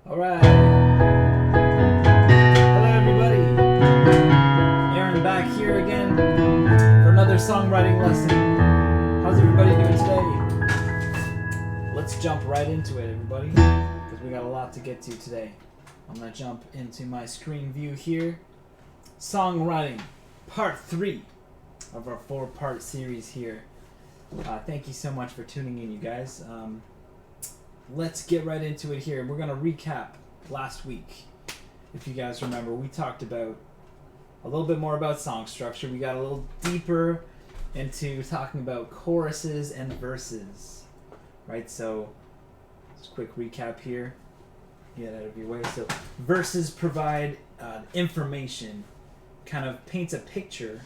All right. Hello, everybody. Aaron back here again for another songwriting lesson. How's everybody doing today? Let's jump right into it, everybody, because we got a lot to get to today. I'm going to jump into my screen view here. Songwriting, part 3 of our 4-part series here. Thank you so much for tuning in, you guys. Let's get right into it here. We're going to recap last week. If you guys remember, we talked about a little bit more about song structure. We got a little deeper into talking about choruses and verses, right? So, just a quick recap here. Get out of your way. So, verses provide information, kind of paints a picture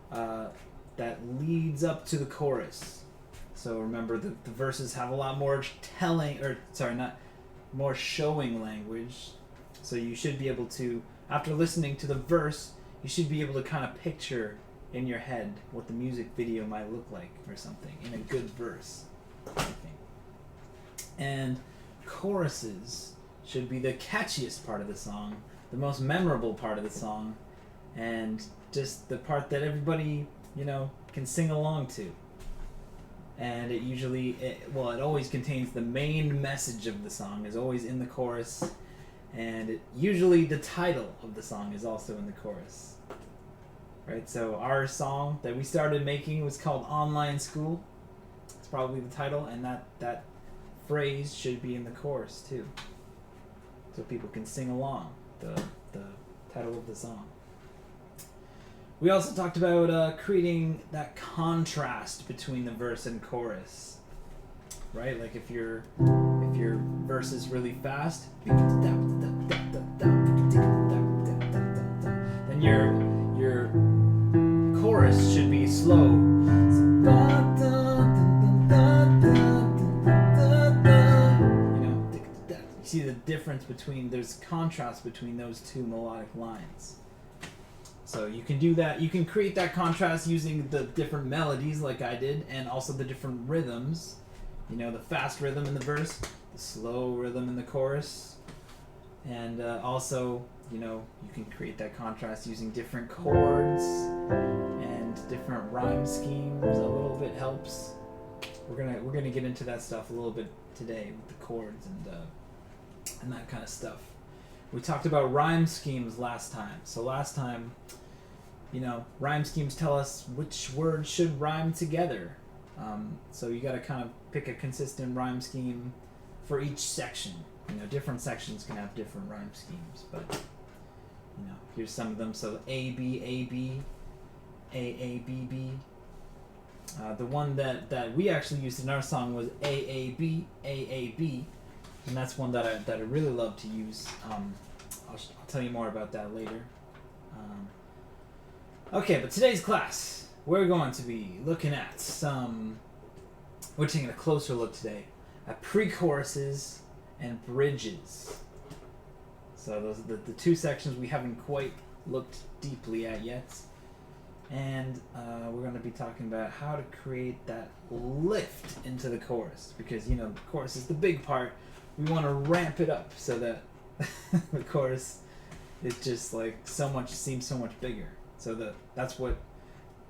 that leads up to the chorus. So remember, the verses have a lot more more showing language. So you should be able to, after listening to the verse, you should be able to kind of picture in your head what the music video might look like or something in a good verse, I think. And choruses should be the catchiest part of the song, the most memorable part of the song, and just the part that everybody, can sing along to. And it always contains the main message of the song is always in the chorus, and usually the title of the song is also in the chorus. Right? So our song that we started making was called Online School. It's probably the title, and that phrase should be in the chorus too, so people can sing along the title of the song. We also talked about creating that contrast between the verse and chorus, right? Like if your verse is really fast, then your chorus should be slow. You see the difference there's contrast between those two melodic lines. So you can do that. You can create that contrast using the different melodies like I did, and also the different rhythms. The fast rhythm in the verse, the slow rhythm in the chorus. And also, you can create that contrast using different chords and different rhyme schemes. A little bit helps. We're gonna get into that stuff a little bit today with the chords and that kind of stuff. We talked about rhyme schemes last time. So last time, rhyme schemes tell us which words should rhyme together. So you got to kind of pick a consistent rhyme scheme for each section. Different sections can have different rhyme schemes, but here's some of them. So A B A B, A A B B. The one that we actually used in our song was A A B, A A B. And that's one that I really love to use. I'll tell you more about that later. Okay, but today's class, we're going to be looking at we're taking a closer look today at pre-choruses and bridges. So those are the two sections we haven't quite looked deeply at yet. And we're going to be talking about how to create that lift into the chorus. Because, the chorus is the big part. We want to ramp it up so that the chorus is just seems so much bigger. So that's what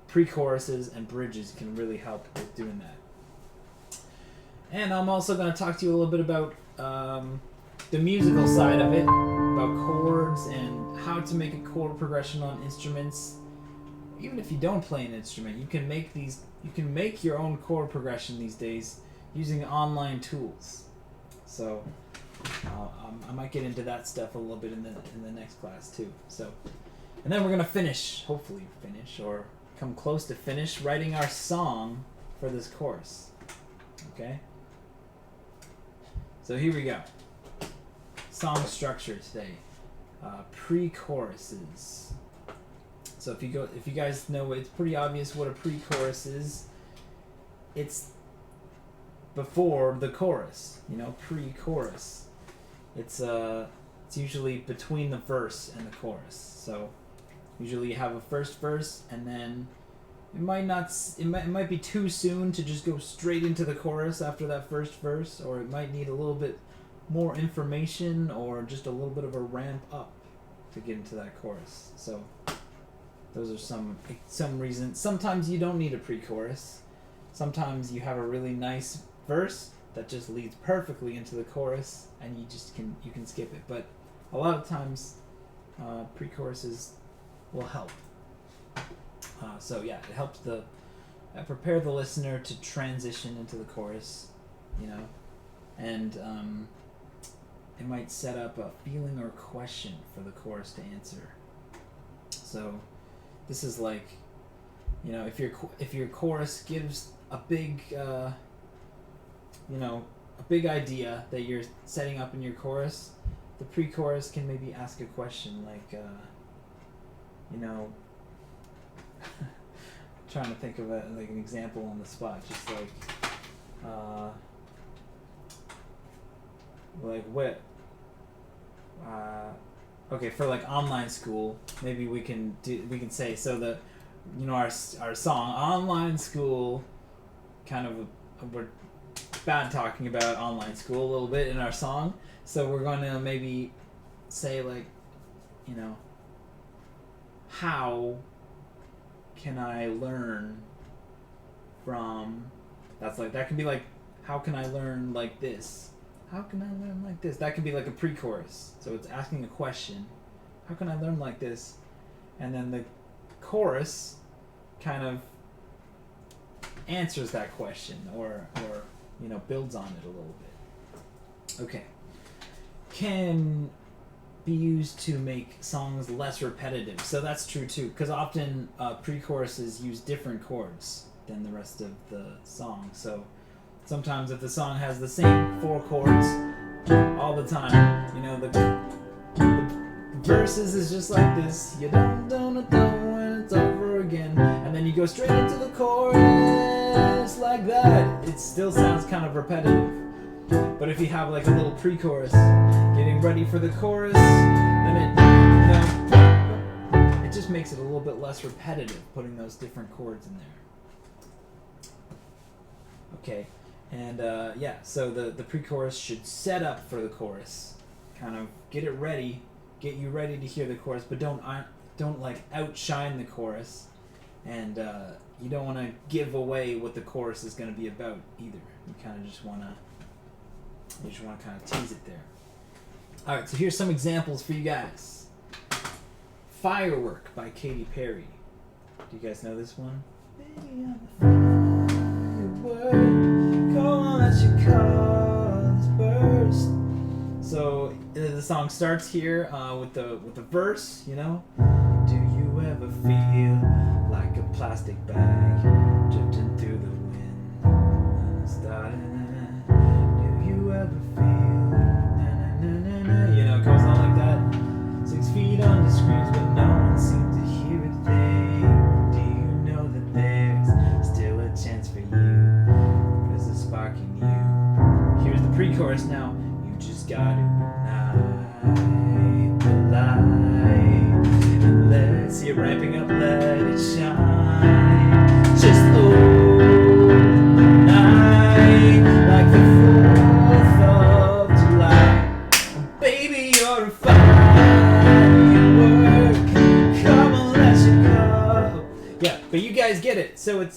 pre-choruses and bridges can really help with doing that. And I'm also going to talk to you a little bit about the musical side of it, about chords and how to make a chord progression on instruments. Even if you don't play an instrument, you can make your own chord progression these days using online tools. So I might get into that stuff a little bit in the next class too. So, and then we're gonna hopefully finish or come close to finish writing our song for this course. Okay. So here we go. Song structure today. Pre-choruses. So if you guys know, it's pretty obvious what a pre-chorus is. It's before the chorus, pre-chorus. It's usually between the verse and the chorus. So usually you have a first verse, and then it might be too soon to just go straight into the chorus after that first verse, or it might need a little bit more information or just a little bit of a ramp up to get into that chorus. So those are some reasons. Sometimes you don't need a pre-chorus. Sometimes you have a really nice verse that just leads perfectly into the chorus, and you can skip it. But a lot of times, pre-choruses will help. So yeah, it helps prepare the listener to transition into the chorus, and it might set up a feeling or question for the chorus to answer. So this is like, if your chorus gives a big idea that you're setting up in your chorus, the pre-chorus can maybe ask a question like, trying to think of like an example on the spot, just like what, okay, for like online school, maybe we can say, so the, our song online school, kind of, we're bad talking about online school a little bit in our song, so we're going to maybe say like, how can I learn from, that can be like, how can I learn like this? How can I learn like this? That could be like a pre-chorus. So it's asking a question. How can I learn like this? And then the chorus kind of answers that question or builds on it a little bit. Okay. Can be used to make songs less repetitive. So that's true too, because often pre-choruses use different chords than the rest of the song. So sometimes if the song has the same 4 chords all the time, the verses is just like this, you don't when it's over again, and then you go straight into the chorus like that. It still sounds kind of repetitive. But if you have like a little pre-chorus getting ready for the chorus, then it just makes it a little bit less repetitive, putting those different chords in there. Okay, and so the pre-chorus should set up for the chorus, kind of get you ready to hear the chorus, but don't like outshine the chorus, and you don't want to give away what the chorus is going to be about either. You kind of just want to kind of tease it there. Alright, so here's some examples for you guys. Firework by Katy Perry. Do you guys know this one? Baby, I'm a firework. Come on, let your colors burst. So the song starts here with the verse, Do you ever feel like a plastic bag drifting through the wind? And starting ever feel it goes on like that. 6 feet under screens, but no one seems to hear a thing. Do you know that there's still a chance for you? There's a spark in you. Here's the pre-chorus now. You just gotta ignite the light and let's see it ramping up, let it shine. Just night like the 4th of July. Baby, you're a firework. Come on, let's go. Yeah, but you guys get it. So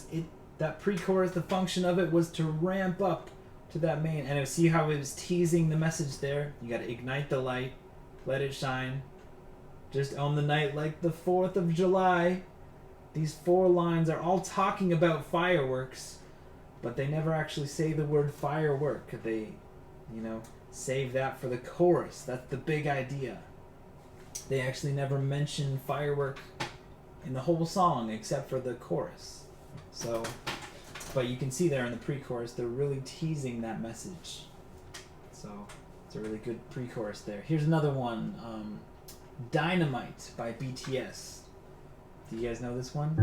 that pre-chorus, the function of it was to ramp up to that main, and see how it was teasing the message there. You gotta ignite the light, let it shine. Just on the night like the 4th of July. These 4 lines are all talking about fireworks, but they never actually say the word firework. They, save that for the chorus. That's the big idea. They actually never mention firework in the whole song except for the chorus. So, but you can see there in the pre-chorus, they're really teasing that message. So, it's a really good pre-chorus there. Here's another one, Dynamite by BTS. Do you guys know this one?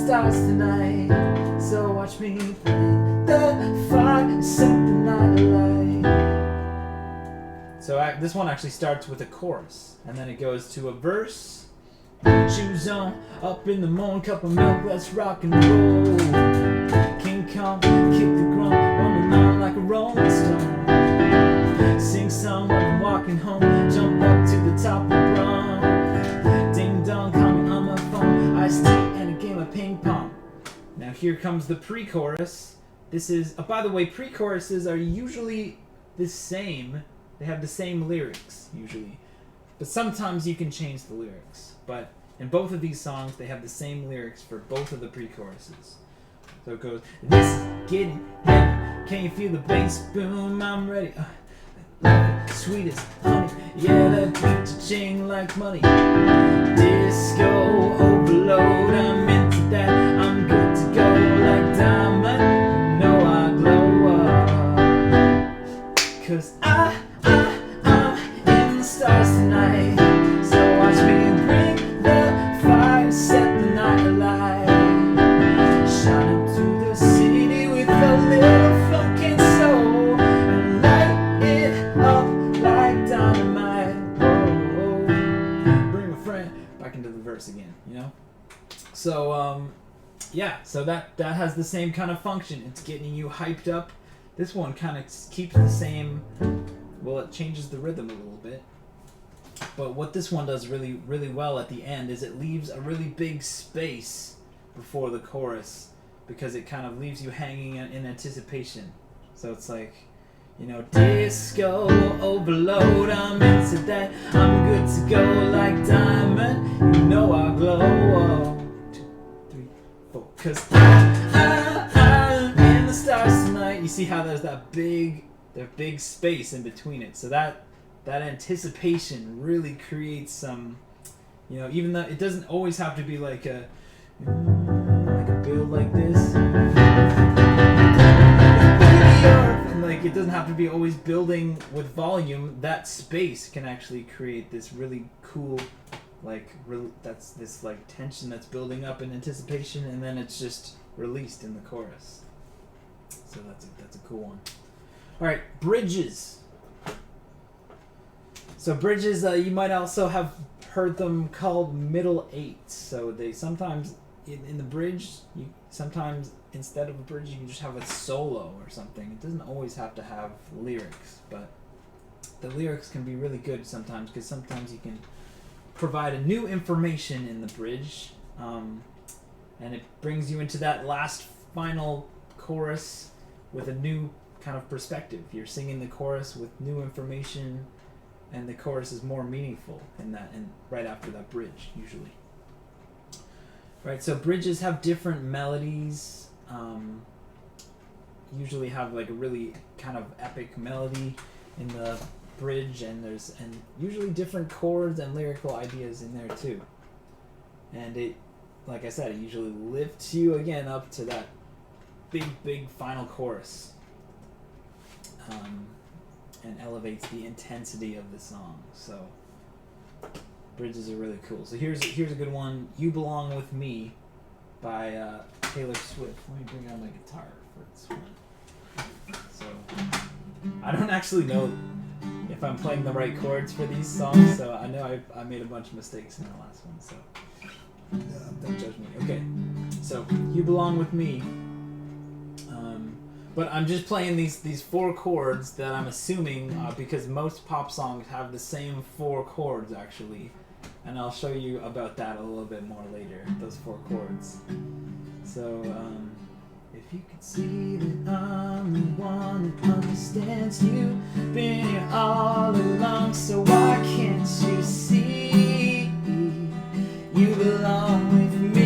Stars tonight, so watch me bring the fire, something I like. So this one actually starts with a chorus, and then it goes to a verse, Shoes on, up in the morning, cup of milk, let's rock and roll. King Kong, kick the drum, run around like a rolling stone. Sing song when I'm walking home, jump up to the top of the run. Ding dong, call me on my phone, iced tea and a game of ping pong. Now here comes the pre-chorus. This is, by the way, pre-choruses are usually the same. They have the same lyrics, usually. But sometimes you can change the lyrics. But in both of these songs, they have the same lyrics for both of the pre-choruses. So it goes, this is getting heavy. Can you feel the bass boom? I'm ready. Love it, sweet as honey. Yeah, that beat cha-ching like money. Disco overload, I'm into that. I'm good to go like diamond. You know I glow up. 'Cause I'm in the stars tonight. So watch me bring the fire, set the night alight. Shine up to the city with a little funk and soul, and light it up like dynamite. Oh, bring a friend back into the verse again, you know? So, yeah, so that has the same kind of function. It's getting you hyped up. This one kind of keeps the same, well, it changes the rhythm a little bit. But what this one does really, really well at the end is it leaves a really big space before the chorus, because it kind of leaves you hanging in anticipation. So it's like, you know, disco overload, I'm into that. I'm good to go like diamond. You know I glow. 1, 2, 3, 4. 'Cause I'm in the stars tonight. You see how there's that big space in between it. So that anticipation really creates some, you know, even though it doesn't always have to be like a build like this. And like it doesn't have to be always building with volume. That space can actually create this really cool, that's this like tension that's building up in anticipation, and then it's just released in the chorus. So that's a cool one. All right, bridges. So bridges, you might also have heard them called middle eights. So they sometimes in the bridge, sometimes instead of a bridge, you can just have a solo or something. It doesn't always have to have lyrics, but the lyrics can be really good sometimes, because sometimes you can provide a new information in the bridge, and it brings you into that last final chorus with a new kind of perspective. You're singing the chorus with new information, and the chorus is more meaningful in that, and right after that bridge usually. Right, so bridges have different melodies. Usually have like a really kind of epic melody in the bridge, and usually different chords and lyrical ideas in there too. And it, like I said, it usually lifts you again up to that big final chorus, and elevates the intensity of the song. So bridges are really cool. So here's a good one, "You Belong With Me" by Taylor Swift. Let me bring out my guitar for this one. So I don't actually know if I'm playing the right chords for these songs, so I know I made a bunch of mistakes in the last one, so don't judge me. Okay, so "You Belong With Me." But I'm just playing these 4 chords that I'm assuming, because most pop songs have the same 4 chords actually, and I'll show you about that a little bit more later, those 4 chords. So, if you could see that I'm the one that understands you, been here all along, so why can't you see you belong with me?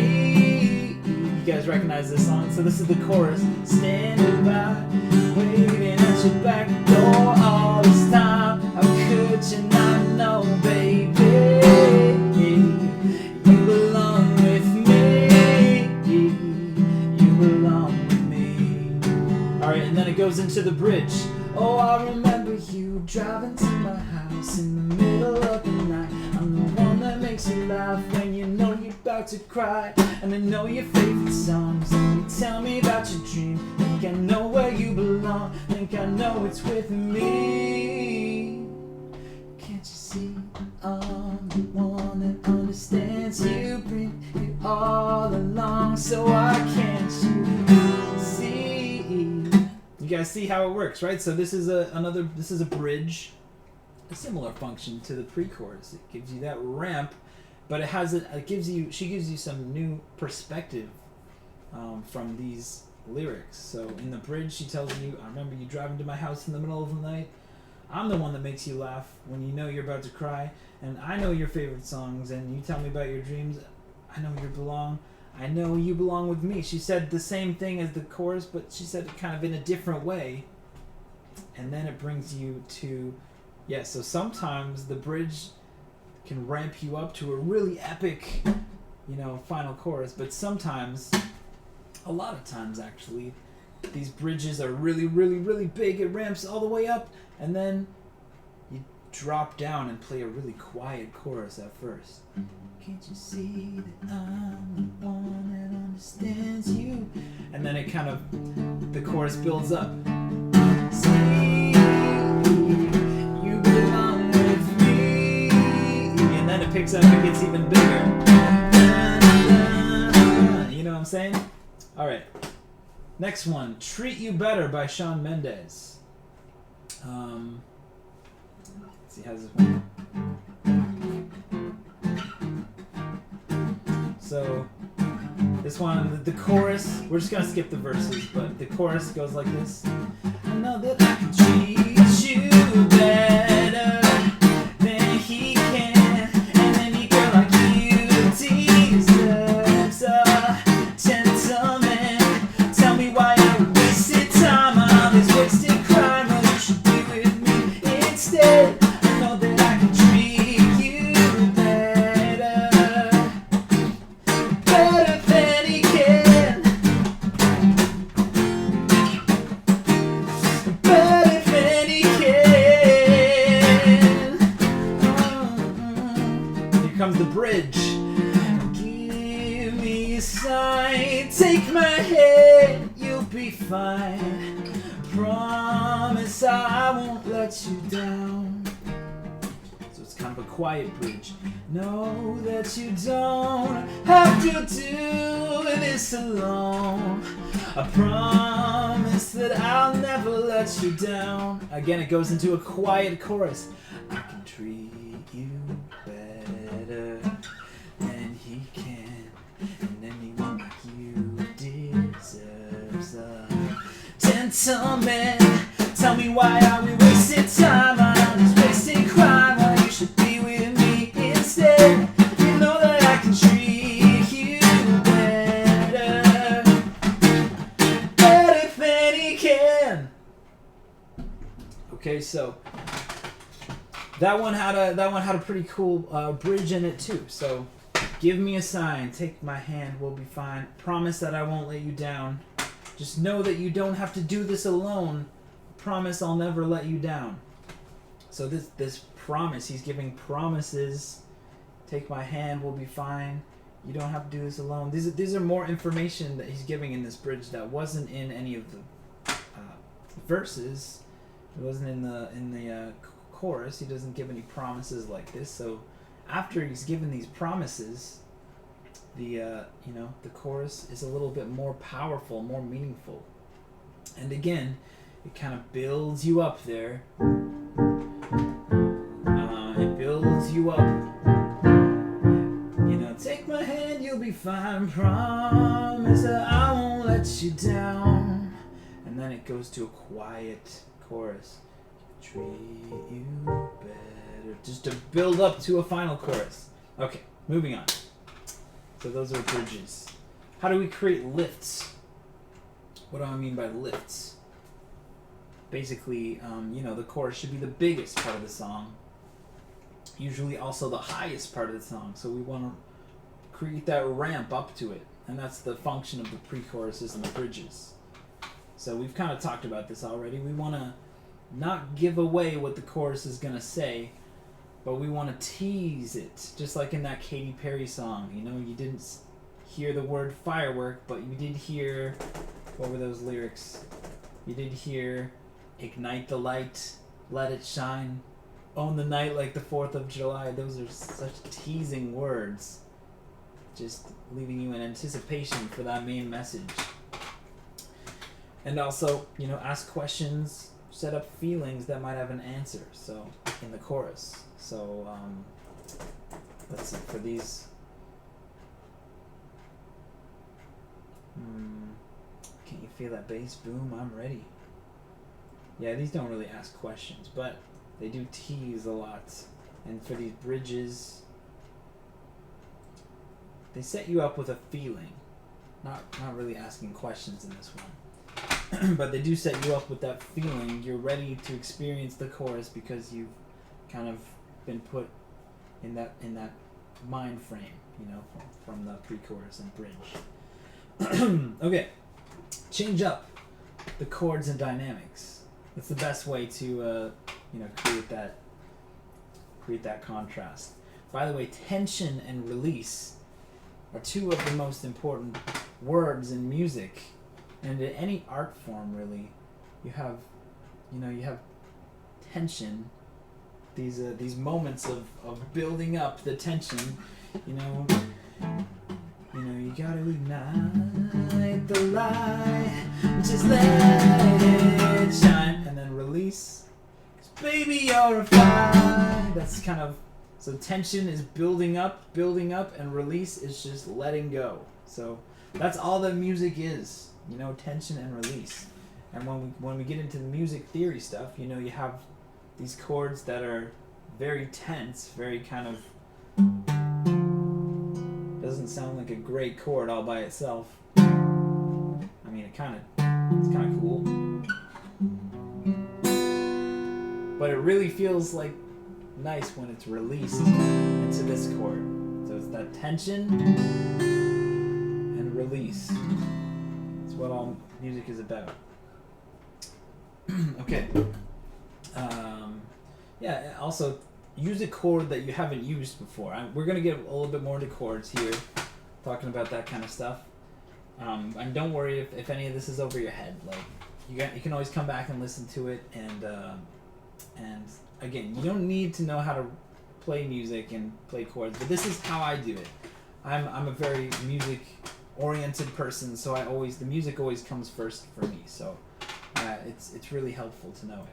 You guys recognize this song? So this is the chorus. Standing by, waiting at your back door all this time. How could you not know, baby? You belong with me. You belong with me. Alright, and then it goes into the bridge. Oh, I remember you driving to my house in the middle of the night. I'm the one that makes you laugh when you know you're about to cry. And I know your favorite songs, and you tell me about your dream. Think I know where you belong, think I know it's with me. Can't you see I'm the one that understands you, bring you all along, so why can't you see? You guys see how it works, right? So this is a bridge, a similar function to the pre-chorus. It gives you that ramp, but she gives you some new perspective from these lyrics. So in the bridge, she tells you, I remember you driving to my house in the middle of the night. I'm the one that makes you laugh when you know you're about to cry, and I know your favorite songs, and you tell me about your dreams. I know I know you belong with me. She said the same thing as the chorus, but she said it kind of in a different way. And then it brings you to, so sometimes the bridge can ramp you up to a really epic, final chorus, but sometimes, a lot of times actually, these bridges are really, really, really big. It ramps all the way up, and then you drop down and play a really quiet chorus at first. Can't you see that I'm the one that understands you? And then it kind of, the chorus builds up. See, you belong with me. And then it picks up and gets even bigger. You know what I'm saying? All right. Next one, Treat You Better by Shawn Mendes. Let's see, how's this one? So, this one, the chorus, we're just going to skip the verses, but the chorus goes like this. I know that I can treat you better than he can, and any girl like you deserves a gentleman. Tell me why I wasted time on this wasted crime, when you should be with me instead. I know that I can treat you better than he can, better than he can. Here comes the bridge. Give me a sign, take my hand, you'll be fine. Promise I won't let you down. So it's kind of a quiet bridge. Know that you don't have to do this alone. I promise that I'll never let you down. Again, it goes into a quiet chorus. I can treat you better than he can, and anyone like you deserves a gentleman. Tell me why are we wasting time on this wasted crime, when you should be with me instead. You know that I can treat you better than he can. Okay, so that one had a pretty cool bridge in it too. So, give me a sign, take my hand, we'll be fine. Promise that I won't let you down. Just know that you don't have to do this alone. Promise I'll never let you down. So this promise, he's giving promises. Take my hand, we'll be fine. You don't have to do this alone. These are more information that he's giving in this bridge that wasn't in any of the verses. It wasn't in the chorus. He doesn't give any promises like this. So after he's given these promises, the chorus is a little bit more powerful, more meaningful. And again, it kind of builds you up there. It builds you up. Take my hand, you'll be fine. Promise that I won't let you down. And then it goes to a quiet chorus. Treat you better. Just to build up to a final chorus. Okay, moving on. So those are bridges. How do we create lifts? What do I mean by lifts? Basically, the chorus should be the biggest part of the song. Usually also the highest part of the song. So we want to create that ramp up to it. And that's the function of the pre-choruses and the bridges. So we've kind of talked about this already. We want to not give away what the chorus is going to say, but we want to tease it. Just like in that Katy Perry song. You didn't hear the word firework, but you did hear, what were those lyrics? You did hear, ignite the light, let it shine. own the night like the 4th of July. Those are such teasing words. Just leaving you in anticipation for that main message. And also, ask questions, set up feelings that might have an answer. So, in the chorus. So, let's see, for these... Can't you feel that bass? Boom, I'm ready. Yeah, these don't really ask questions, but they do tease a lot. And for these bridges, they set you up with a feeling. Not really asking questions in this one. But they do set you up with that feeling. You're ready to experience the chorus because you've kind of been put in that mind frame, from the pre-chorus and bridge. Okay, change up the chords and dynamics. That's the best way to create that contrast. By the way, tension and release are two of the most important words in music, and in any art form really. You have tension. These moments of building up the tension. You gotta ignite the light, just let it shine, and then release. 'Cause baby, you're a fire. That's kind of, so tension is building up, and release is just letting go. So that's all that music is, tension and release. And when we get into the music theory stuff, you have these chords that are very tense, very kind of, doesn't sound like a great chord all by itself. I mean, it's kind of cool, but it really feels like nice when it's released into this chord. So it's that tension and release. It's what all music is about. Okay. Yeah. Also, use a chord that you haven't used before. We're gonna get a little bit more into chords here, talking about that kind of stuff. And don't worry if any of this is over your head. Like you can always come back and listen to it. And again, you don't need to know how to play music and play chords, but this is how I do it. I'm a very music oriented person, so the music always comes first for me. So it's really helpful to know it.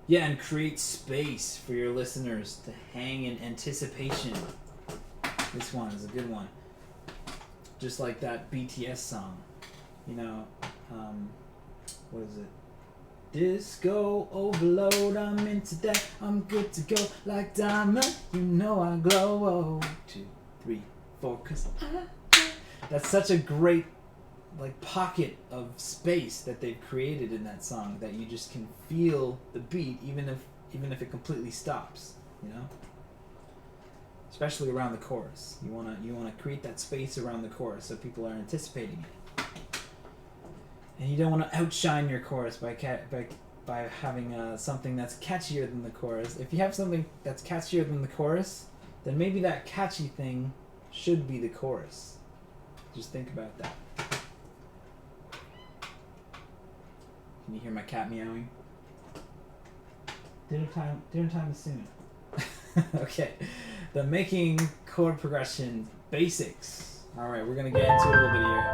Yeah, and create space for your listeners to hang in anticipation. This one is a good one. Just like that BTS song. What is it? Disco overload, I'm into that. I'm good to go like diamond. I glow. 1, 2, 3, 4, 'cause that's such a great pocket of space that they've created in that song, that you just can feel the beat even if it completely stops, especially around the chorus. You want to create that space around the chorus so people are anticipating it, and you don't want to outshine your chorus by having something that's catchier than the chorus. If you have something that's catchier than the chorus, then maybe that catchy thing should be the chorus. Just think about that. Can you hear my cat meowing? Dinner time is soon. Okay. The making chord progression basics. Alright, we're going to get into it a little bit here.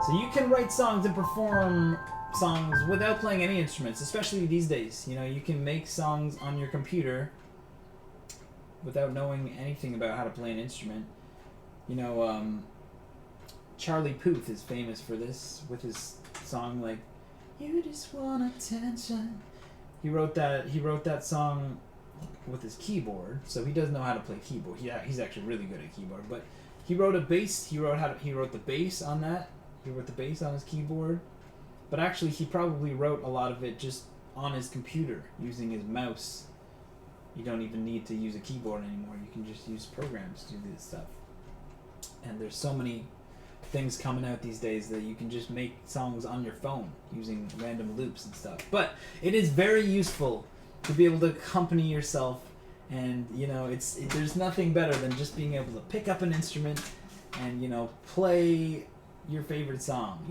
So you can write songs and perform songs without playing any instruments, especially these days. You can make songs on your computer without knowing anything about how to play an instrument. Charlie Puth is famous for this with his song like "You Just Want Attention." He wrote that song with his keyboard, so he does know how to play keyboard. He's actually really good at keyboard. But he wrote a bass. He wrote the bass on that. He wrote the bass on his keyboard. But actually, he probably wrote a lot of it just on his computer using his mouse. You don't even need to use a keyboard anymore. You can just use programs to do this stuff. And there's so many things coming out these days that you can just make songs on your phone using random loops and stuff. But it is very useful to be able to accompany yourself, and there's nothing better than just being able to pick up an instrument and play your favorite song.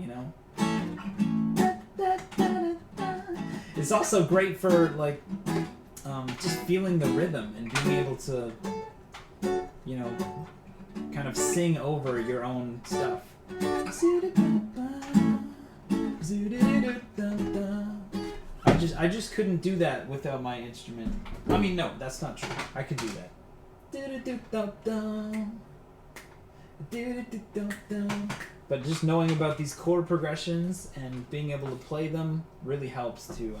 It's also great for like just feeling the rhythm and being able to, you know, kind of sing over your own stuff. I just couldn't do that without my instrument. I mean, no, that's not true. I could do that. But just knowing about these chord progressions and being able to play them really helps to, you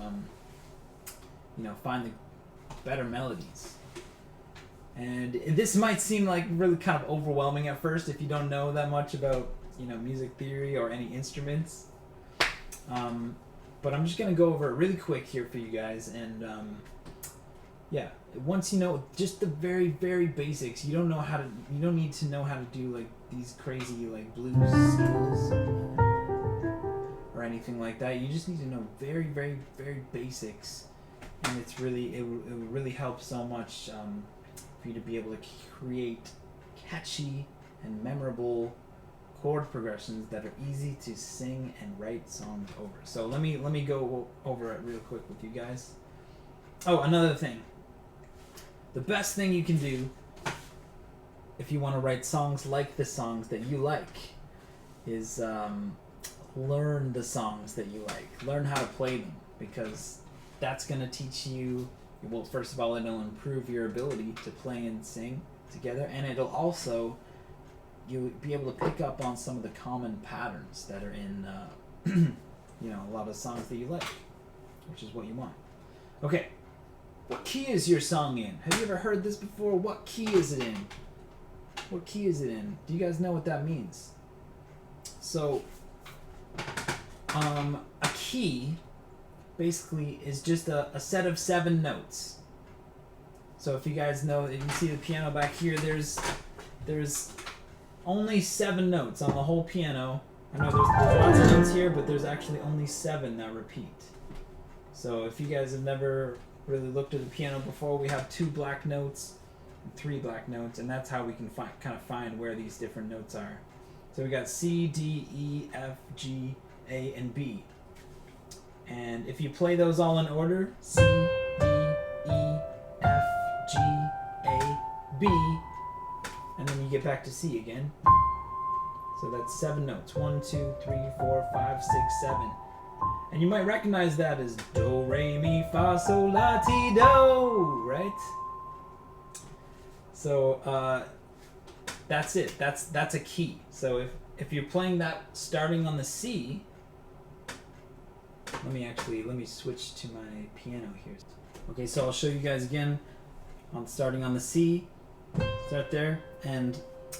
know, find the better melodies. And this might seem like really kind of overwhelming at first if you don't know that much about, you know, music theory or any instruments. But I'm just gonna go over it really quick here for you guys, and yeah, once you know just the very, very basics, you don't need to know how to do like these crazy like blues scales or anything like that. You just need to know very, very, very basics, and it will really help so much for you to be able to create catchy and memorable chord progressions that are easy to sing and write songs over. So let me go over it real quick with you guys. Oh, another thing. The best thing you can do if you want to write songs like the songs that you like is learn the songs that you like. Learn how to play them, because that's going to teach you, well, first of all, it'll improve your ability to play and sing together, and it'll also, you'll be able to pick up on some of the common patterns that are in, you know, a lot of songs that you like, which is what you want. Okay, what key is your song in? Have you ever heard this before? What key is it in? What key is it in? Do you guys know what that means? So, a key basically is just a set of 7 notes. So if you guys know, if you see the piano back here, there's only 7 notes on the whole piano. I know there's lots of notes here, but there's actually only 7 that repeat. So if you guys have never really looked at the piano before, we have 2 black notes and 3 black notes, and that's how we can find where these different notes are. So we got C, D, E, F, G, A, and B. And if you play those all in order, C, D, E, F, G, A, B, and then you get back to C again. So that's 7 notes. 1, 2, 3, 4, 5, 6, 7. And you might recognize that as do, re, mi, fa, sol, la, ti, do, right? So that's it. That's a key. So if you're playing that starting on the C, let me switch to my piano here. Okay, so I'll show you guys again on starting on the C. Start there, and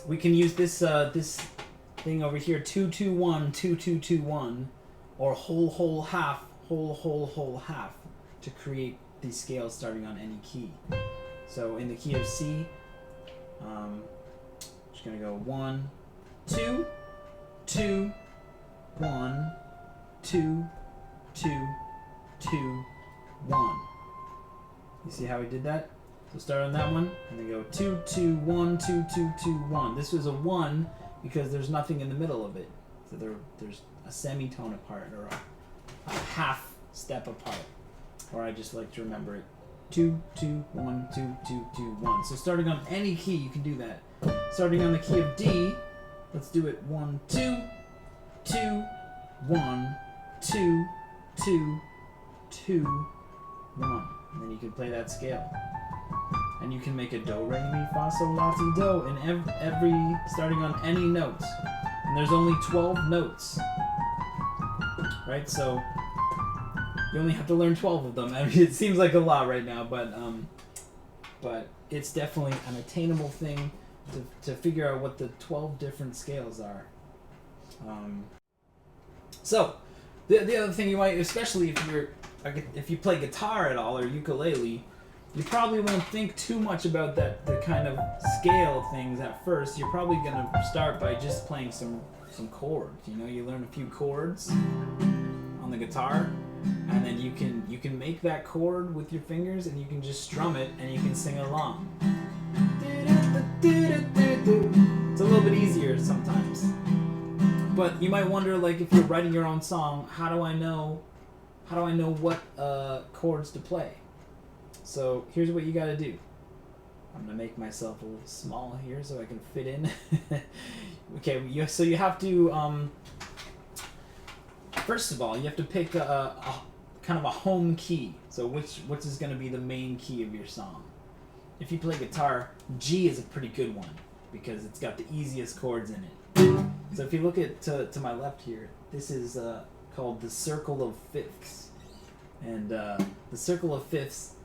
we can use this this thing over here, 2 2 1 2 2 2 1, or whole whole half whole whole whole half, to create these scales starting on any key. So in the key of C, just gonna go 1 2 2 1 2 2 2 1. You see how we did that? So start on that one, and then go 2 2 1 2 2 2 1. This was a 1 because there's nothing in the middle of it. So there's a semitone apart, or a half step apart. Or I just like to remember it. 2 2 1 2 2 2 1. So starting on any key, you can do that. Starting on the key of D, let's do it 1 2 2 1 2 2 2 1. And then you can play that scale. And you can make a do, re, mi, fa, sol, la, ti, do in every starting on any note. And there's only 12 notes. Right? So you only have to learn 12 of them. I mean, it seems like a lot right now, but it's definitely an attainable thing to figure out what the 12 different scales are. So the other thing you might, especially if you play guitar at all or ukulele, you probably won't think too much about the kind of scale things at first. You're probably gonna start by just playing some chords. You know, you learn a few chords on the guitar, and then you can make that chord with your fingers, and you can just strum it, and you can sing along. It's a little bit easier sometimes. But you might wonder, like, if you're writing your own song, how do I know how do I know what chords to play? So here's what you got to do. I'm gonna make myself a little small here so I can fit in. Okay, so you have to first of all you have to pick a kind of a home key. So which is going to be the main key of your song. If you play guitar, G is a pretty good one because it's got the easiest chords in it. So if you look at to my left here, this is called the circle of fifths, and the circle of fifths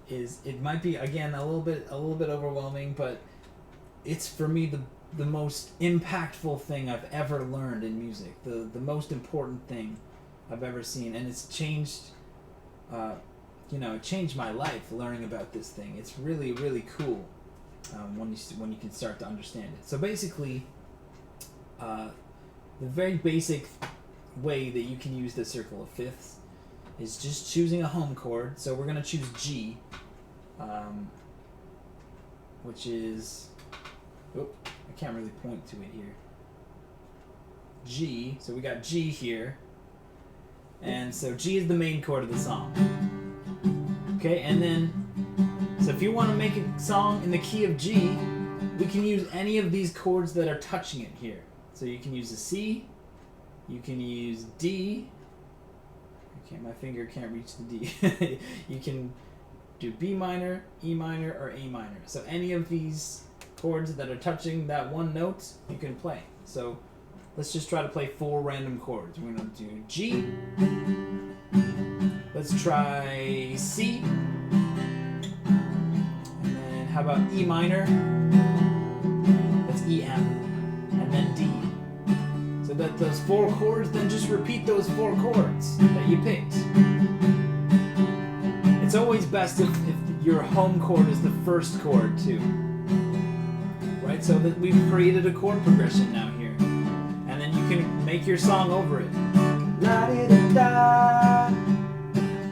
it might be again a little bit overwhelming, but it's for me the most impactful thing I've ever learned in music, the most important thing I've ever seen, and it's changed it changed my life learning about this thing. It's really, really cool when you can start to understand it. So basically, the very basic way that you can use the circle of fifths is just choosing a home chord. So we're going to choose G, which is, I can't really point to it here. G, so we got G here, and so G is the main chord of the song. Okay, and then, so if you want to make a song in the key of G, we can use any of these chords that are touching it here. So you can use a C, you can use D, okay, my finger can't reach the D. You can do B minor, E minor, or A minor. So any of these chords that are touching that one note, you can play. So let's just try to play 4 random chords. We're going to do G, let's try C, and then how about E minor? That's E, M, and then D. So that those 4 chords, then just repeat those 4 chords that you picked. It's always best if your home chord is the first chord too. Right, so that we've created a chord progression now here. And then you can make your song over it. La-di-da-da,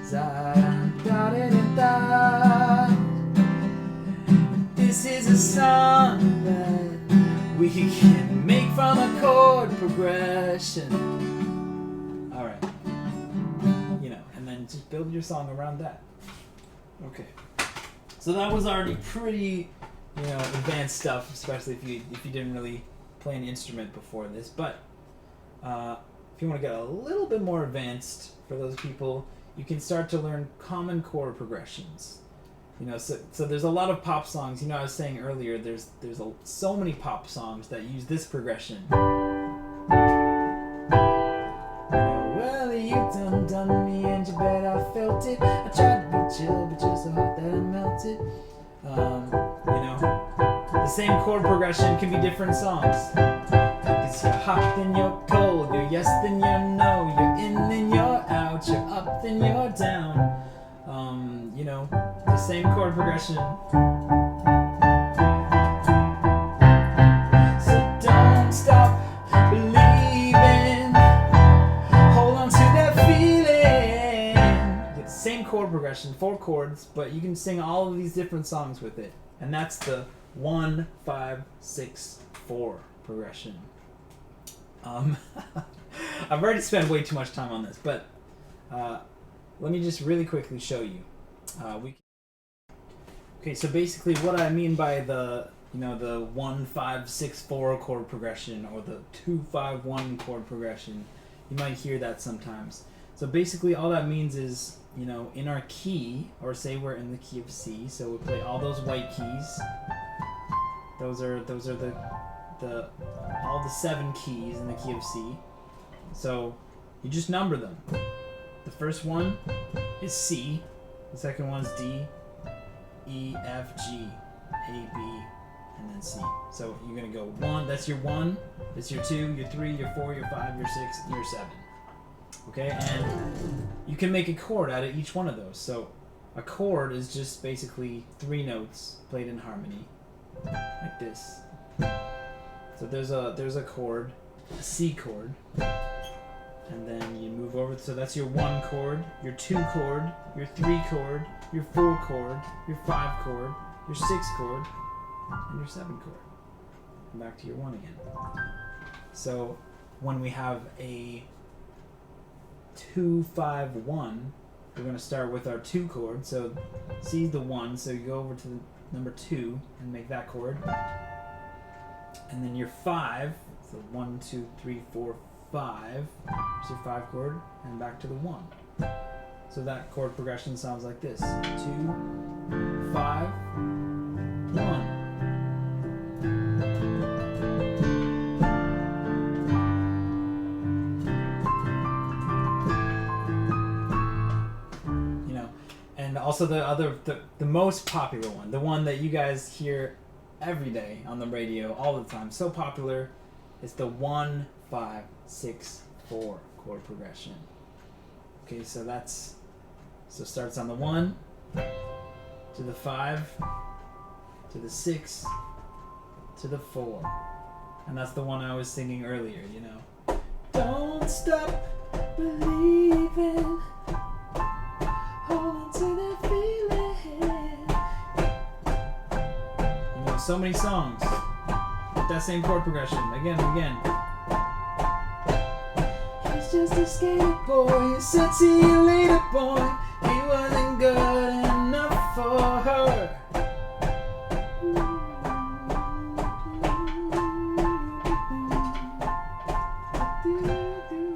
za-da-da-da-da. This is a song that we can make from a chord progression. Alright. And then just build your song around that. Okay. So that was already pretty, advanced stuff, especially if you didn't really play an instrument before this. But if you want to get a little bit more advanced, for those people, you can start to learn common chord progressions. So there's a lot of pop songs. I was saying earlier, there's so many pop songs that use this progression. Well, you done me, and you bet I felt it. I tried to be chill, but you're so hot that I melted. The same chord progression can be different songs. Because you're hot, then you're cold. You're yes, then you're no. You're in, then you're out. You're up, then you're down. The same chord progression. So don't stop believing. Hold on to that feeling. Get the same chord progression, 4 chords, but you can sing all of these different songs with it. And that's the 1, 5, 6, 4 progression. I've already spent way too much time on this, but let me just really quickly show you. Okay, so basically what I mean by the 1, 5, 6, 4 chord progression, or the 2, 5, 1 chord progression, you might hear that sometimes. So basically all that means is, in our key, or say we're in the key of C, so we play all those white keys. Those are all the 7 keys in the key of C. So you just number them. The first one is C, the second one is D, E, F, G, A, B, and then C. So you're gonna go 1, that's your 1, that's your 2, your 3, your 4, your 5, your 6, and your 7. Okay, and you can make a chord out of each one of those. So a chord is just basically 3 notes played in harmony, like this. So there's a chord, a C chord, and then you move over. So that's your 1 chord, your 2 chord, your 3 chord, your 4 chord, your 5 chord, your 6 chord, and your 7 chord. And back to your 1 again. So when we have a 2, 5, 1. We're going to start with our 2 chord. So C is the 1, so you go over to the number 2 and make that chord. And then your 5, so 1, 2, 3, 4, 5. There's your 5 chord, and back to the 1. So that chord progression sounds like this: 2, 5, 1. And also the most popular one, the one that you guys hear every day on the radio all the time, so popular, is the 1, 5, 6, 4 chord progression. Okay, so starts on the 1 to the 5 to the 6 to the 4, and that's the one I was singing earlier. Don't stop believing. Hold on to that feeling. So many songs with that same chord progression again and again. He's just a skater boy, he said see you later boy. He wasn't good enough for her.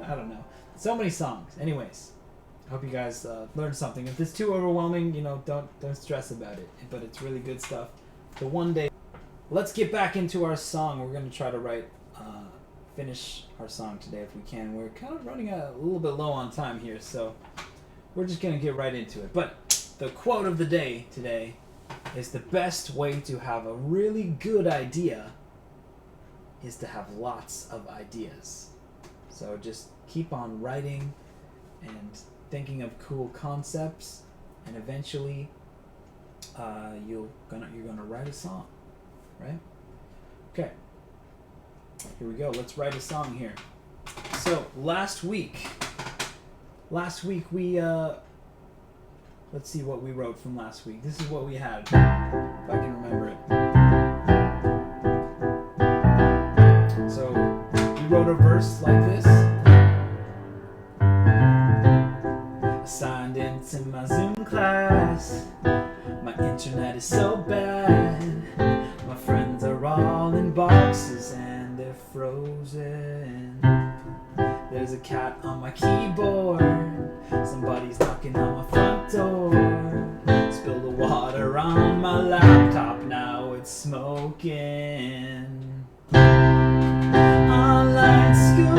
I don't know. So many songs. Anyways. I hope you guys learned something. If it's too overwhelming, don't stress about it. But it's really good stuff. So one day, let's get back into our song. We're going to try to finish our song today if we can. We're kind of running a little bit low on time here, so we're just going to get right into it. But the quote of the day today is: the best way to have a really good idea is to have lots of ideas. So just keep on writing and thinking of cool concepts, and eventually you're gonna write a song, right? Okay, here we go. Let's write a song here. So last week we let's see what we wrote from last week. This is what we had, if I can remember it. So we wrote a verse like this. Signed into my Zoom class. My internet is so bad. My friends are all in boxes and they're frozen. There's a cat on my keyboard. Somebody's knocking on my front door. Spilled the water on my laptop, now it's smoking. Online school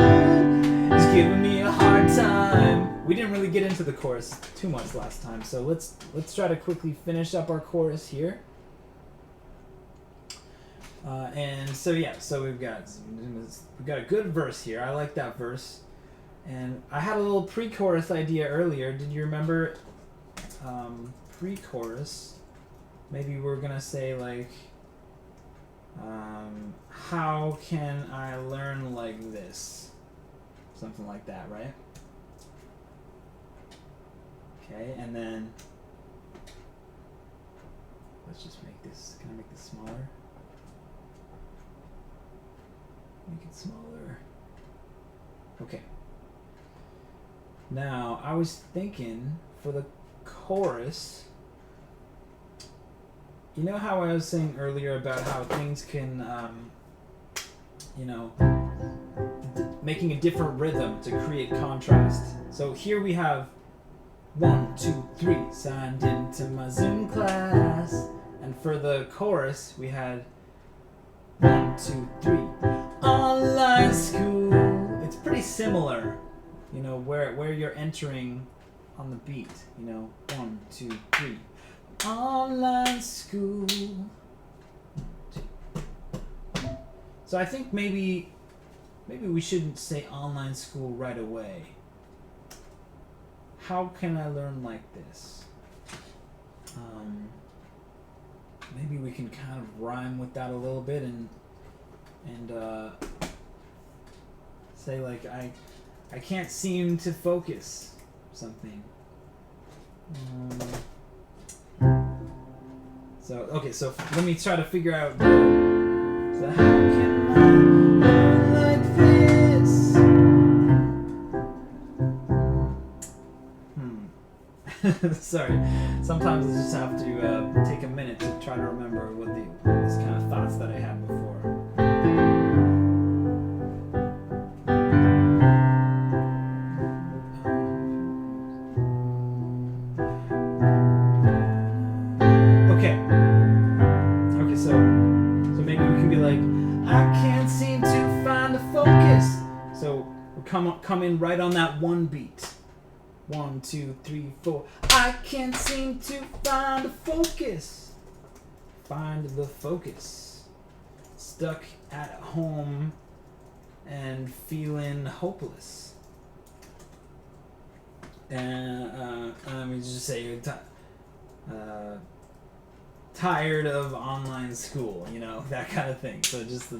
is giving me a hard time. We didn't really get into the chorus too much last time, so let's try to quickly finish up our chorus here. And so we've got a good verse here. I like that verse, and I had a little pre-chorus idea earlier. Did you remember pre-chorus? Maybe we're gonna say like, how can I learn like this? Something like that, right? Okay, and then let's just make this, can I make this smaller? Make it smaller. Okay. Now, I was thinking for the chorus, you know how I was saying earlier about how things can, making a different rhythm to create contrast. So here we have 1, 2, 3, signed into my Zoom class. And for the chorus, we had 1, 2, 3, online school. It's pretty similar, where you're entering on the beat. 1, 2, 3, online school. So I think maybe we shouldn't say online school right away. How can I learn like this? Maybe we can kind of rhyme with that a little bit and say like I can't seem to focus something. So let me try to figure out. So how can I learn like this? Sorry. Sometimes I just have to take a minute to try to remember what these kind of thoughts that I had before. Okay, so maybe we can be like, I can't seem to find a focus. So we come in right on that one beat. 1, 2, 3, 4. I can't seem to find a focus. Find the focus. Stuck at home and feeling hopeless. And let me just say you're tired of online school, you know, that kind of thing. So just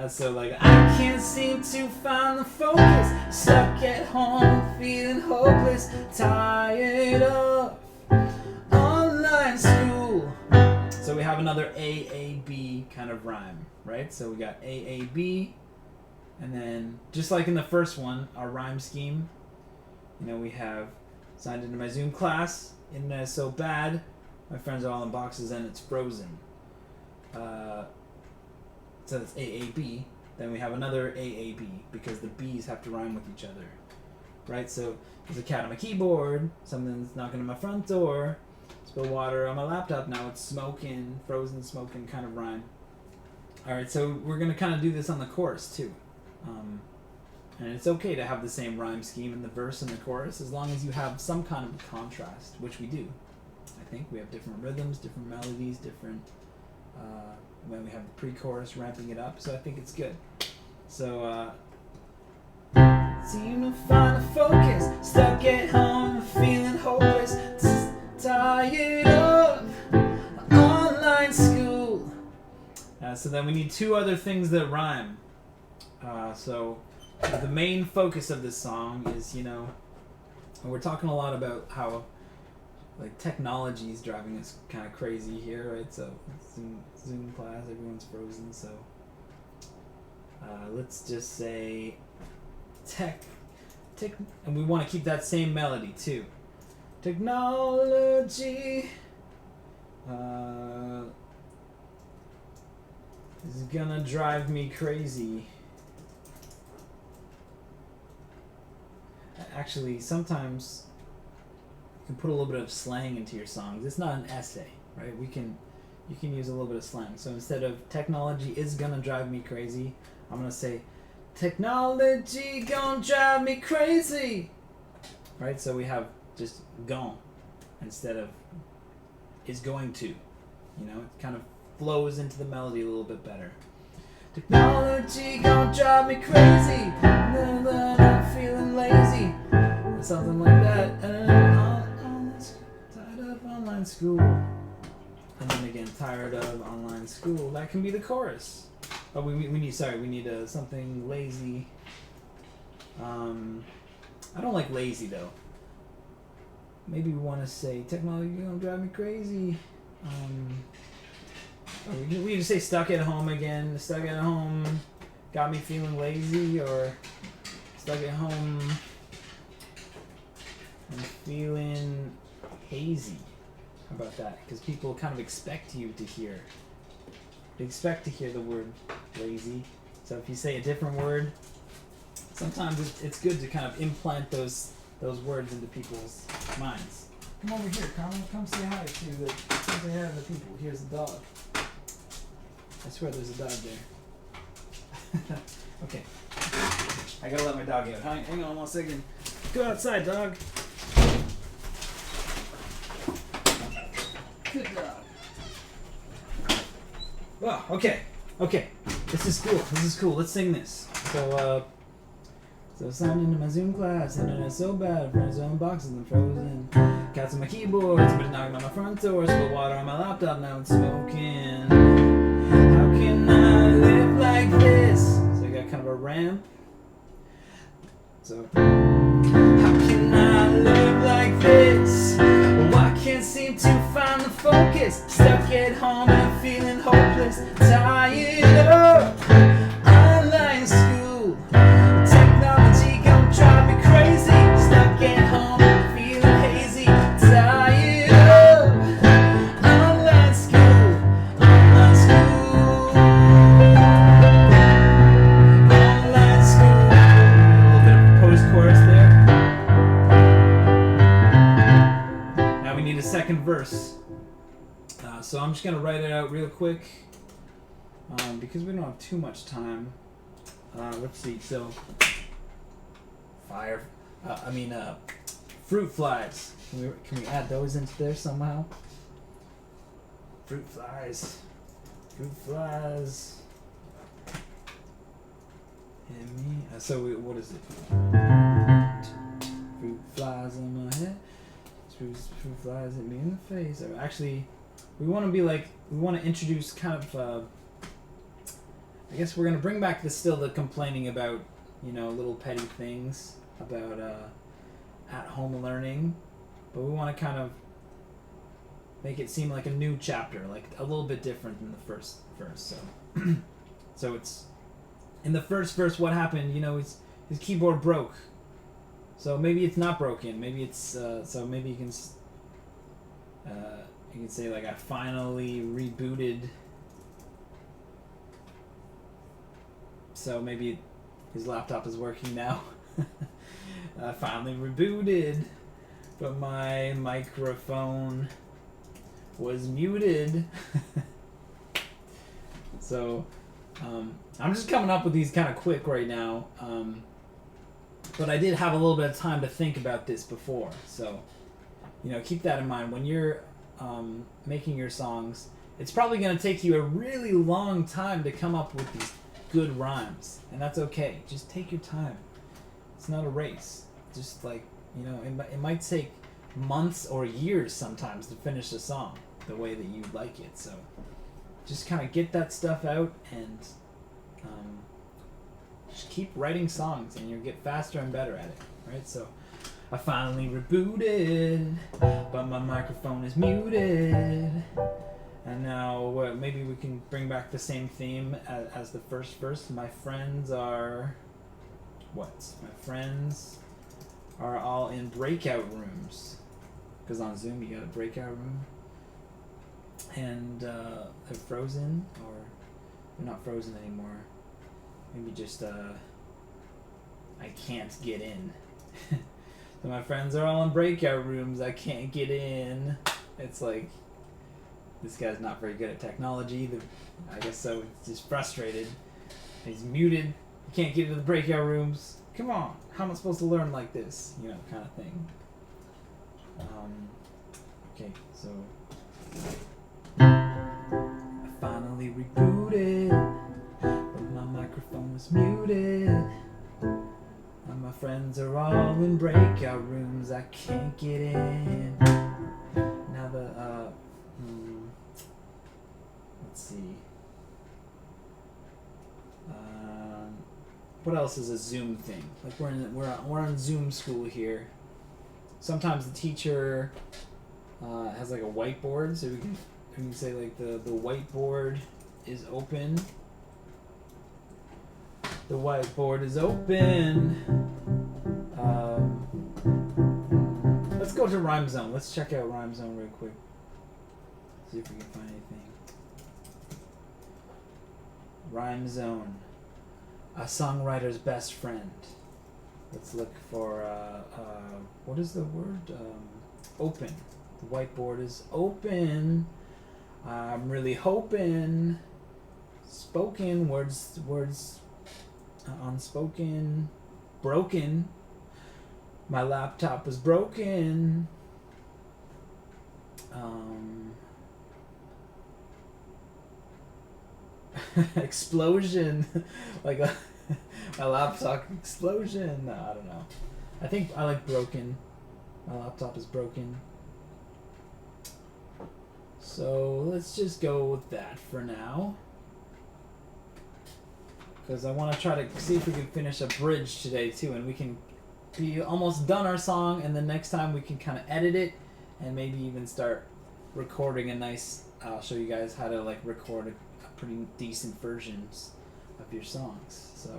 so like, I can't seem to find the focus, stuck at home, feeling hopeless, tired of online school. So we have another AAB kind of rhyme, right? So we got AAB, and then just like in the first one, our rhyme scheme, you know, we have signed into my Zoom class, internet is so bad, my friends are all in boxes and it's frozen. So that's AAB. Then we have another AAB because the B's have to rhyme with each other, right? So there's a cat on my keyboard, something's knocking on my front door, spill water on my laptop, now it's smoking, frozen smoking kind of rhyme. All right, so we're gonna kind of do this on the chorus too. And it's okay to have the same rhyme scheme in the verse and the chorus as long as you have some kind of contrast, which we do. I think we have different rhythms, different melodies, different when we have the pre-chorus ramping it up, so I think it's good. So seem to find a focus, stuck at home, feeling hopeless, tired of online school. So then we need two other things that rhyme. So the main focus of this song is, you know, we're talking a lot about how like technology is driving us kind of crazy here, right? So Zoom class, everyone's frozen. So let's just say tech, and we want to keep that same melody too. Technology is gonna drive me crazy. Actually, sometimes you can put a little bit of slang into your songs. It's not an essay, right? You can use a little bit of slang. So instead of technology is gonna drive me crazy, I'm gonna say technology gonna drive me crazy, right? So we have just gon instead of is going to, you know, it kind of flows into the melody a little bit better. Technology gonna drive me crazy, I'm feeling lazy, something like that. Tired of online school. And then again, tired of online school. That can be the chorus. Oh, we need something lazy. I don't like lazy though. Maybe we want to say technology gonna drive me crazy. We can say stuck at home again. Stuck at home got me feeling lazy, or stuck at home and feeling hazy. How about that? Because people kind of expect you to hear. They expect to hear the word lazy. So if you say a different word, sometimes it's good to kind of implant those words into people's minds. Come over here, Carmen. Come say hi to the people. Here's the dog. I swear there's a dog there. Okay. I gotta let my dog out. Hang on 1 second. Go outside, dog. Good dog. Oh, okay. This is cool. Let's sing this. So signed into my Zoom class, internet so bad, friends are in boxes and frozen. Cats on my keyboard, somebody knocking on my front door, spill water on my laptop, now it's smoking. How can I live like this? So I got kind of a ramp. So, how can I live like this? Well, I can't seem to find the focus. Stuck at home and feeling hopeless. Tired of online school. Technology gon' drive me crazy. Stuck at home, feeling hazy. Tired pre-chorus. So I'm just gonna write it out real quick because we don't have too much time. Let's see. So fruit flies. Can we add those into there somehow? Fruit flies. Fruit flies. Hit me. What is it? Fruit flies in my head. Fruit flies hit me in the face. Actually, we want to introduce kind of. I guess we're gonna bring back the complaining about, little petty things about at home learning, but we want to kind of make it seem like a new chapter, like a little bit different than the first verse. So it's in the first verse. What happened? His keyboard broke. So maybe it's not broken. Maybe it's so maybe you can say like I finally rebooted. So maybe his laptop is working now. I finally rebooted, but my microphone was muted. So I'm just coming up with these kind of quick right now. But I did have a little bit of time to think about this before. So, keep that in mind. When you're making your songs, it's probably going to take you a really long time to come up with these good rhymes. And that's okay. Just take your time. It's not a race. Just it might take months or years sometimes to finish a song the way that you like it. So just kind of get that stuff out and just keep writing songs and you'll get faster and better at it, right? So I finally rebooted, but my microphone is muted. And now maybe we can bring back the same theme as the first verse. My friends are all in breakout rooms. Because on Zoom you got a breakout room. And they're frozen, or they're not frozen anymore. Maybe just I can't get in. So my friends are all in breakout rooms. I can't get in. It's like this guy's not very good at technology. I guess so. He's just frustrated. He's muted. He can't get into the breakout rooms. Come on, how am I supposed to learn like this? Kind of thing. Okay, so I finally rebooted, but my microphone was muted. And my friends are all in breakout rooms. I can't get in. Now let's see. What else is a Zoom thing? Like we're on Zoom school here. Sometimes the teacher has like a whiteboard, so we can say like the whiteboard is open. The whiteboard is open. Let's go to Rhyme Zone. Let's check out Rhyme Zone real quick. See if we can find anything. Rhyme Zone. A songwriter's best friend. Let's look for, what is the word? Open. The whiteboard is open. I'm really hoping. Spoken, words, unspoken. Broken. My laptop is broken. Explosion. Like my laptop explosion. No, I don't know. I think I like broken. My laptop is broken. So let's just go with that for now. Because I want to try to see if we can finish a bridge today too, and we can be almost done our song, and then next time we can kind of edit it and maybe even start recording a nice, I'll show you guys how to like record a pretty decent versions of your songs. So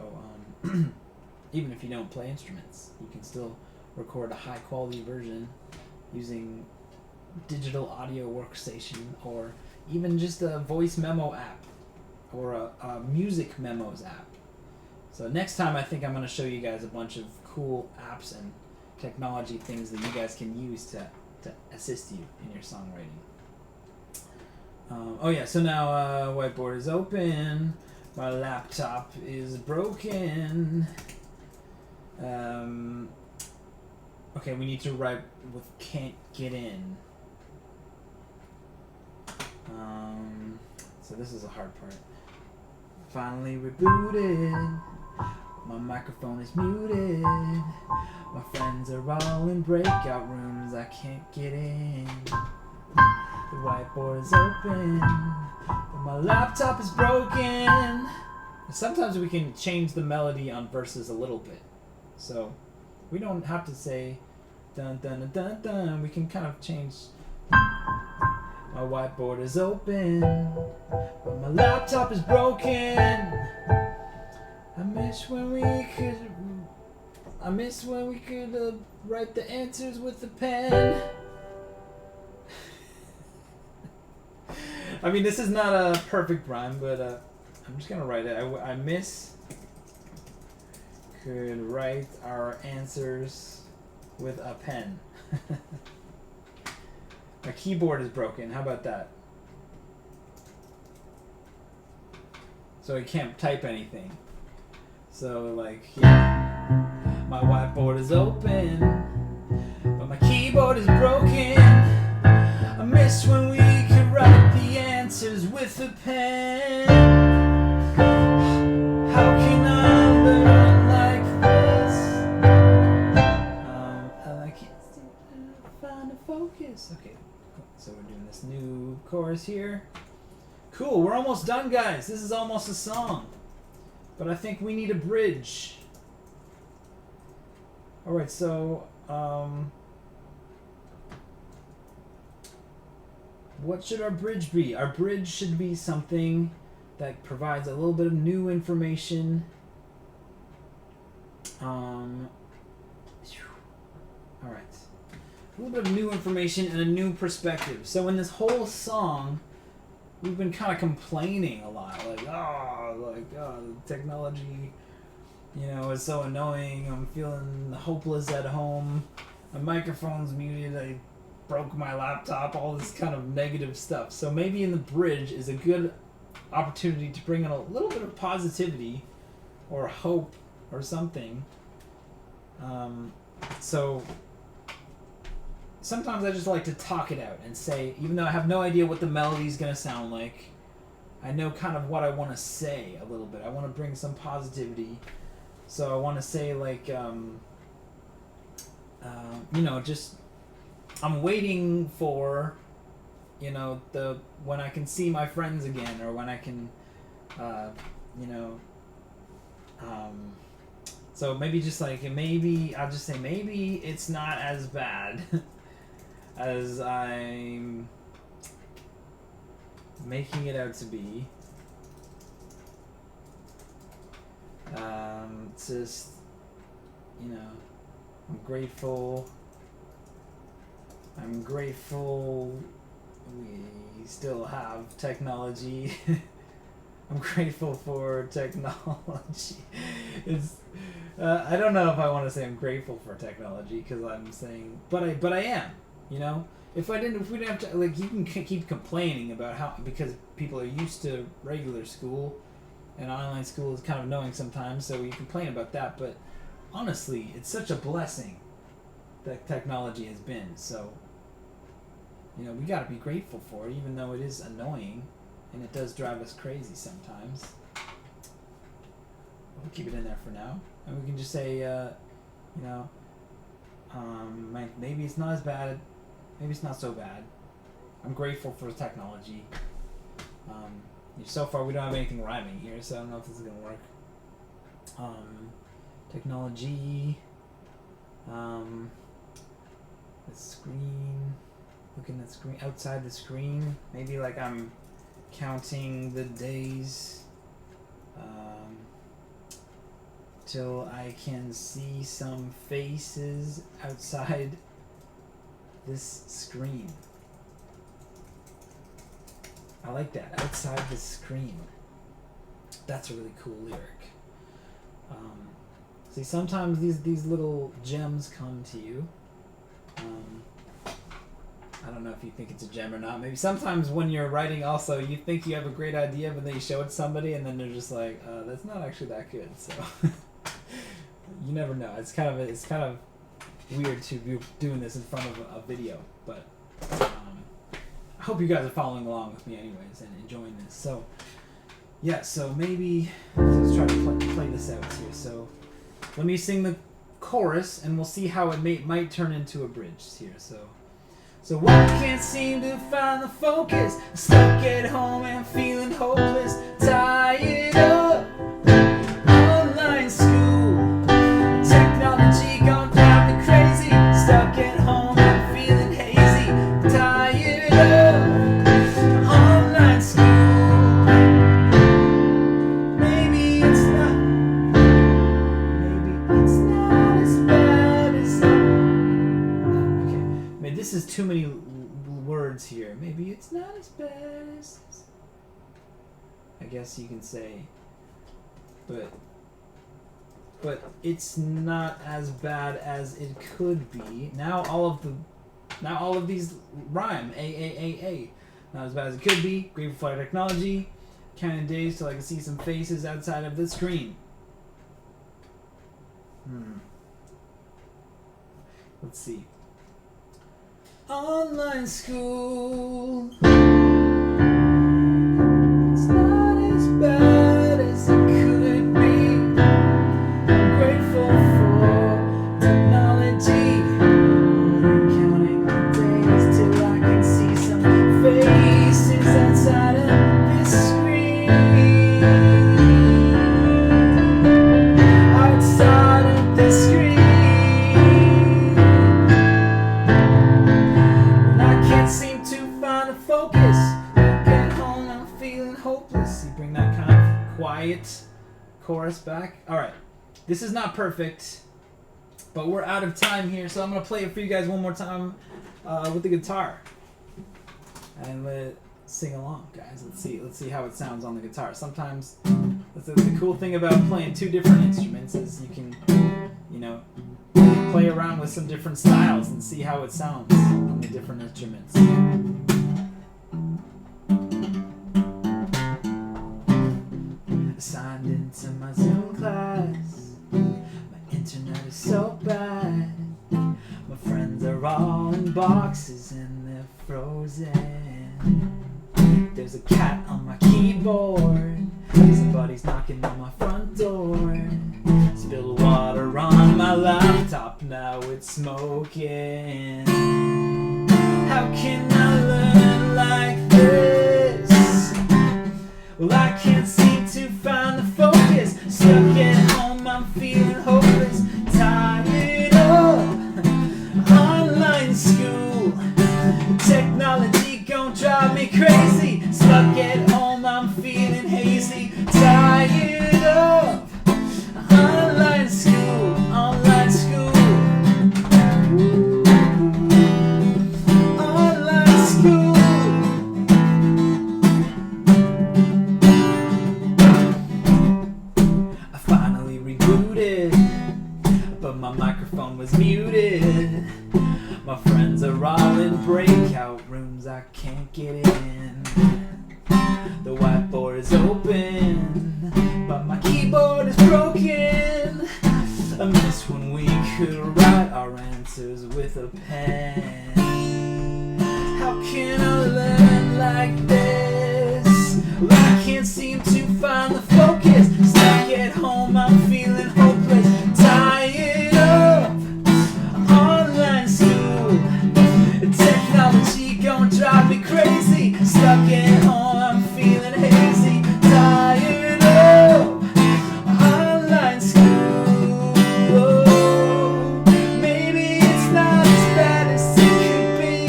even if you don't play instruments, you can still record a high quality version using digital audio workstation, or even just a voice memo app or a music memos app. So next time I think I'm going to show you guys a bunch of cool apps and technology things that you guys can use to to assist you in your songwriting. Oh yeah, so now whiteboard is open. My laptop is broken. Okay, we need to write with can't get in. So this is a hard part. Finally rebooted. My microphone is muted. My friends are all in breakout rooms. I can't get in. The whiteboard is open, but my laptop is broken. Sometimes we can change the melody on verses a little bit. So we don't have to say dun dun dun dun dun. We can kind of change. My whiteboard is open, but my laptop is broken. I miss when we could write the answers with a pen. I mean, this is not a perfect rhyme, but I'm just gonna write it. I miss could write our answers with a pen. My keyboard is broken. How about that? So I can't type anything. So like, yeah. My whiteboard is open, but my keyboard is broken. I miss when we could write the answers with a pen. How can I learn like this? I can't seem to find a focus. Okay, cool. So we're doing this new chorus here. Cool, we're almost done, guys. This is almost a song. But I think we need a bridge. Alright, so what should our bridge be? Our bridge should be something that provides a little bit of new information. Alright. A little bit of new information and a new perspective. So in this whole song, we've been kind of complaining a lot. Technology, is so annoying. I'm feeling hopeless at home. My microphone's muted. I broke my laptop. All this kind of negative stuff. So maybe in the bridge is a good opportunity to bring in a little bit of positivity or hope or something. So sometimes I just like to talk it out and say, even though I have no idea what the melody's going to sound like, I know kind of what I want to say a little bit. I want to bring some positivity. So I want to say just I'm waiting for, when I can see my friends again, or when I can, so maybe just I'll just say maybe it's not as bad as I'm making it out to be. It's just, I'm grateful we still have technology. I'm grateful for technology. I don't know if I want to say I'm grateful for technology, because I'm saying, but I am. If we didn't have to, you can keep complaining about because people are used to regular school, and online school is kind of annoying sometimes, so you complain about that. But honestly, it's such a blessing that technology has been. So, we got to be grateful for it, even though it is annoying, and it does drive us crazy sometimes. We'll keep it in there for now, and we can just say, maybe it's not as bad. Maybe it's not so bad. I'm grateful for technology. So far, we don't have anything rhyming here, so I don't know if this is going to work. Technology. The screen. Looking at the screen. Outside the screen. Maybe I'm counting the days till I can see some faces outside this screen. I like that. Outside the screen. That's a really cool lyric. See, sometimes these little gems come to you. if you think it's a gem or not. Maybe sometimes when you're writing also, you think you have a great idea, but then you show it to somebody and then they're just like, that's not actually that good. So you never know. It's kind of weird to be doing this in front of a video, but I hope you guys are following along with me anyways and enjoying this. So yeah, so maybe let's try to play this out here. So let me sing the chorus and we'll see how it might turn into a bridge here. So I can't seem to find the focus, stuck at home and feeling hopeless, tired of online school, technology gon' drive me crazy, stuck at home and feeling hazy, tired of online school. Maybe it's not as bad as okay. Maybe this is too many words here. Maybe it's not as bad as I guess you can say, but it's not as bad as it could be. Now all of these rhyme. A. Not as bad as it could be. Grateful for technology. Counting days till I can see some faces outside of the screen. Let's see. Online school. It's not as bad as it could be. I'm grateful for technology. But I'm counting the days till I can see some faces outside of this screen. Outside of this screen. Seem to find a focus. Get home, I'm feeling hopeless. You bring that kind of quiet chorus back. Alright, this is not perfect, but we're out of time here, so I'm going to play it for you guys one more time with the guitar. And let's sing along, guys. Let's see how it sounds on the guitar. Sometimes that's the cool thing about playing two different instruments is you can, play around with some different styles and see how it sounds on the different instruments. Signed into my Zoom class. My internet is so bad. My friends are all in boxes and they're frozen. There's a cat on my keyboard. Somebody's knocking on my front door. Spilled water on my laptop, now it's smoking. How can I learn like this? Well, I can't seem to find the focus. Stuck at home, I'm feeling hopeless. Tired of online school. Technology gon' drive me crazy. Stuck at home, I'm feeling hazy. Tired of online school, online school. Online school. I finally rebooted, but my microphone was muted. My friends are all in breakout rooms, I can't get in. The whiteboard is open, but my keyboard is broken. I miss when we could write our answers with a pen. How can I learn like this? Well, I can't seem to find the focus. Stuck at home, I'm feeling hopeless. Tired of online school. Technology gon' drive me crazy. Stuck at home, I'm feeling hazy. Tired of online school. Oh, maybe it's not as bad as it could be.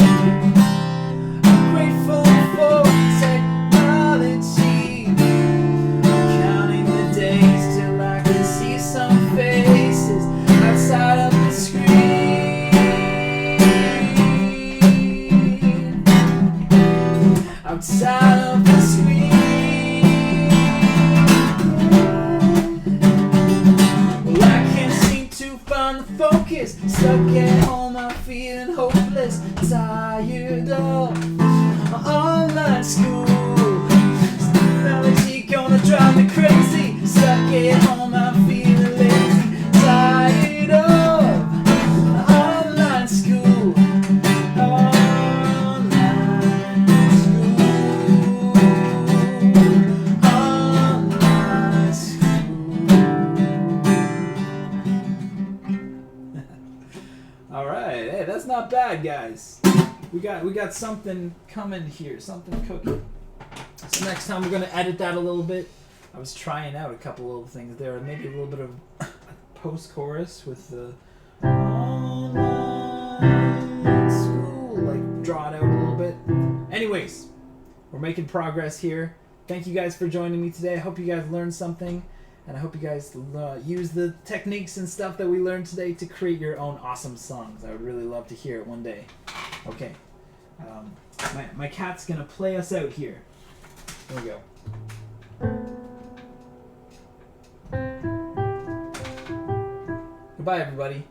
I'm grateful for technology. I'm counting the days till I can see some faces outside of the screen. Outside of the screen. Well, I can't seem to find the focus. Stuck at home, I'm feeling hopeless. fearless, tired of online school. Technology gonna drive me crazy. Stuck at home, I'm feeling lazy. Tired of online school. Online school. Online school. All right, hey, that's not bad, guys. We got something coming here, something cooking. So next time we're gonna edit that a little bit. I was trying out a couple little things there, maybe a little bit of post-chorus with the online school, like draw it out a little bit. Anyways, we're making progress here. Thank you guys for joining me today. I hope you guys learned something, and I hope you guys use the techniques and stuff that we learned today to create your own awesome songs. I would really love to hear it one day. Okay, my cat's gonna play us out here. Here we go. Goodbye, everybody.